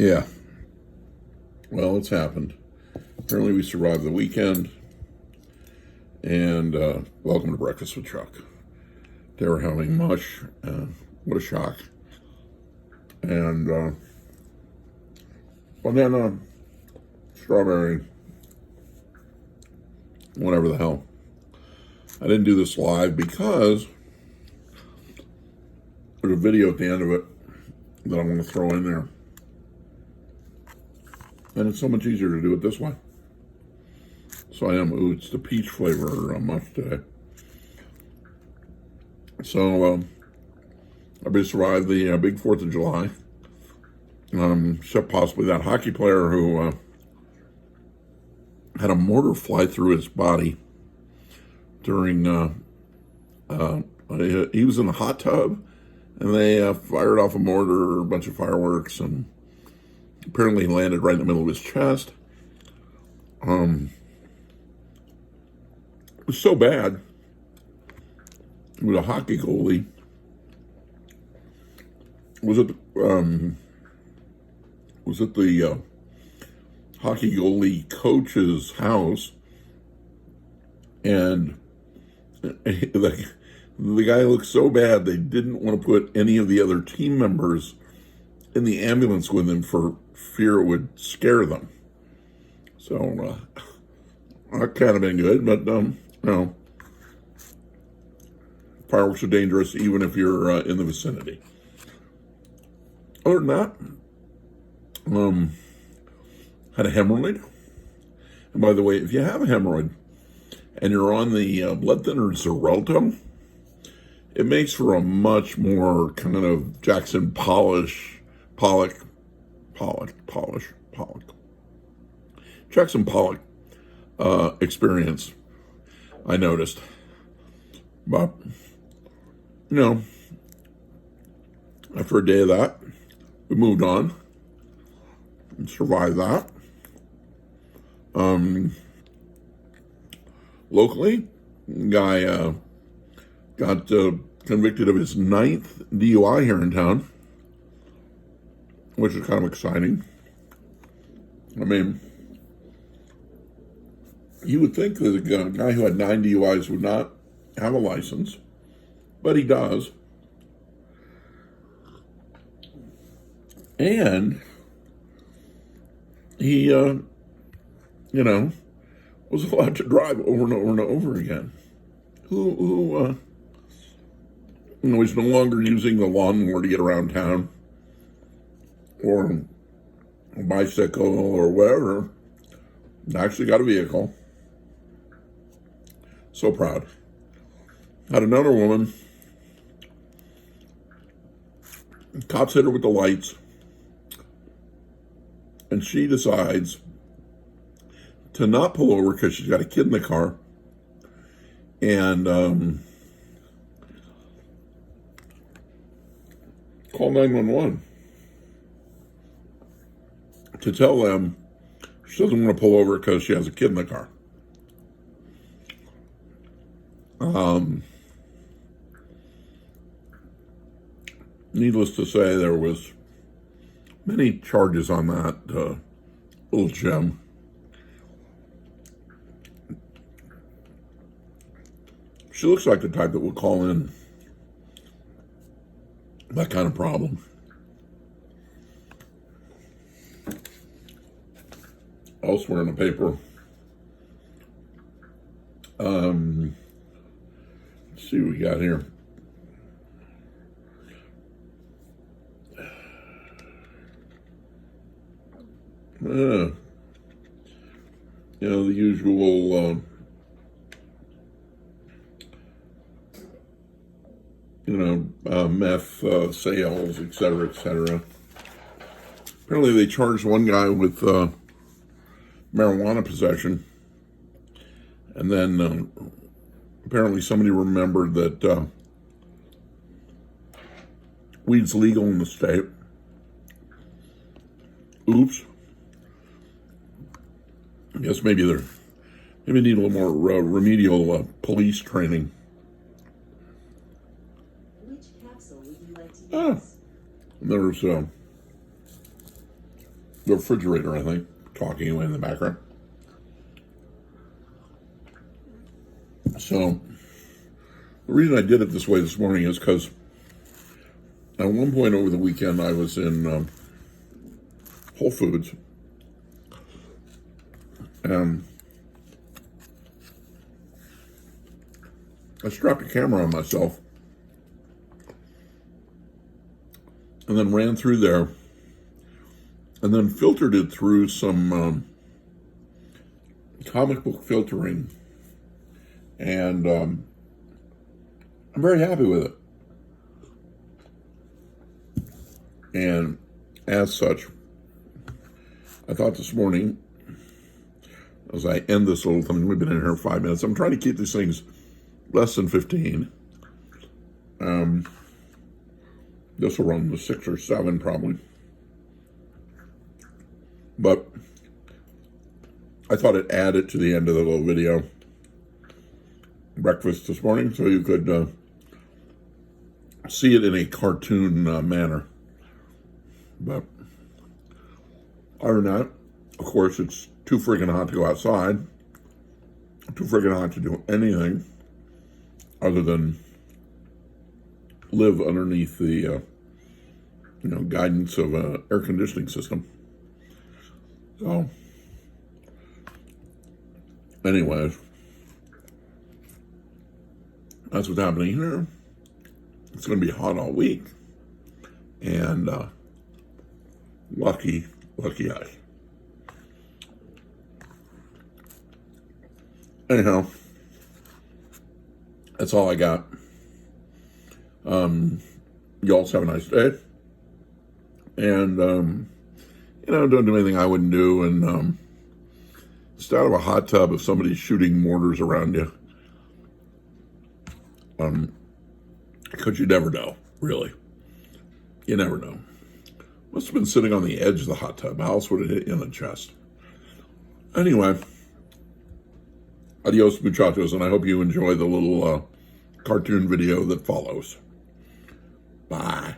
Yeah, well, it's happened. Apparently, we survived the weekend, and welcome to Breakfast with Chuck. They were having mush. What a shock. And banana, strawberry, whatever the hell. I didn't do this live because there's a video at the end of it that I want to throw in there. And it's so much easier to do it this way. So it's the peach flavor much today. So I survived the big 4th of July. Except possibly that hockey player who had a mortar fly through his body during, he was in a hot tub and they fired off a mortar, a bunch of fireworks, and apparently landed right in the middle of his chest. It was so bad with a hockey goalie. Was it the hockey goalie coach's house, and the guy looked so bad they didn't want to put any of the other team members in the ambulance with him for fear it would scare them. So that kind of been good, but fireworks are dangerous even if you're in the vicinity. Other than that, had a hemorrhoid. And by the way, if you have a hemorrhoid and you're on the blood thinner Xarelto, it makes for a much more kind of Jackson Pollock Jackson Pollock experience, I noticed. But, after a day of that, we moved on and survived that. Locally, guy got convicted of his 9th DUI here in town, which is kind of exciting. I mean, you would think that a guy who had 9 DUIs would not have a license, but he does. And he, was allowed to drive over and over and over again. He's no longer using the lawnmower to get around town, or a bicycle, or whatever. Actually got a vehicle. So proud. Had another woman. Cops hit her with the lights. And she decides to not pull over because she's got a kid in the car. And call 911 to tell them she doesn't want to pull over because she has a kid in the car. Needless to say, there was many charges on that little gem. She looks like the type that would call in that kind of problem. Elsewhere in the paper, let's see what we got here. The usual, meth sales, et cetera, et cetera. Apparently they charged one guy with marijuana possession. And then apparently somebody remembered that weed's legal in the state. Oops. I guess maybe need a little more remedial police training. Which capsule would you like to use? There's the refrigerator, I think, talking away in the background. So the reason I did it this way this morning is because at one point over the weekend I was in Whole Foods, and I strapped a camera on myself and then ran through there and then filtered it through some comic book filtering, and I'm very happy with it. And as such, I thought this morning, as I end this little thing, we've been in here 5 minutes, I'm trying to keep these things less than 15. This will run to 6 or 7 probably. But I thought I'd add it to the end of the little video. Breakfast this morning, so you could see it in a cartoon manner. But other than that, of course, it's too friggin' hot to go outside. Too friggin' hot to do anything other than live underneath the guidance of an air conditioning system. So, anyways, that's what's happening here. It's going to be hot all week, and lucky us. Anyhow, that's all I got. You all have a nice day. And, don't do anything I wouldn't do. And stay out of a hot tub if somebody's shooting mortars around you. Because you never know, really. You never know. Must have been sitting on the edge of the hot tub. How else would it hit you in the chest? Anyway, adios, muchachos, and I hope you enjoy the little cartoon video that follows. Bye.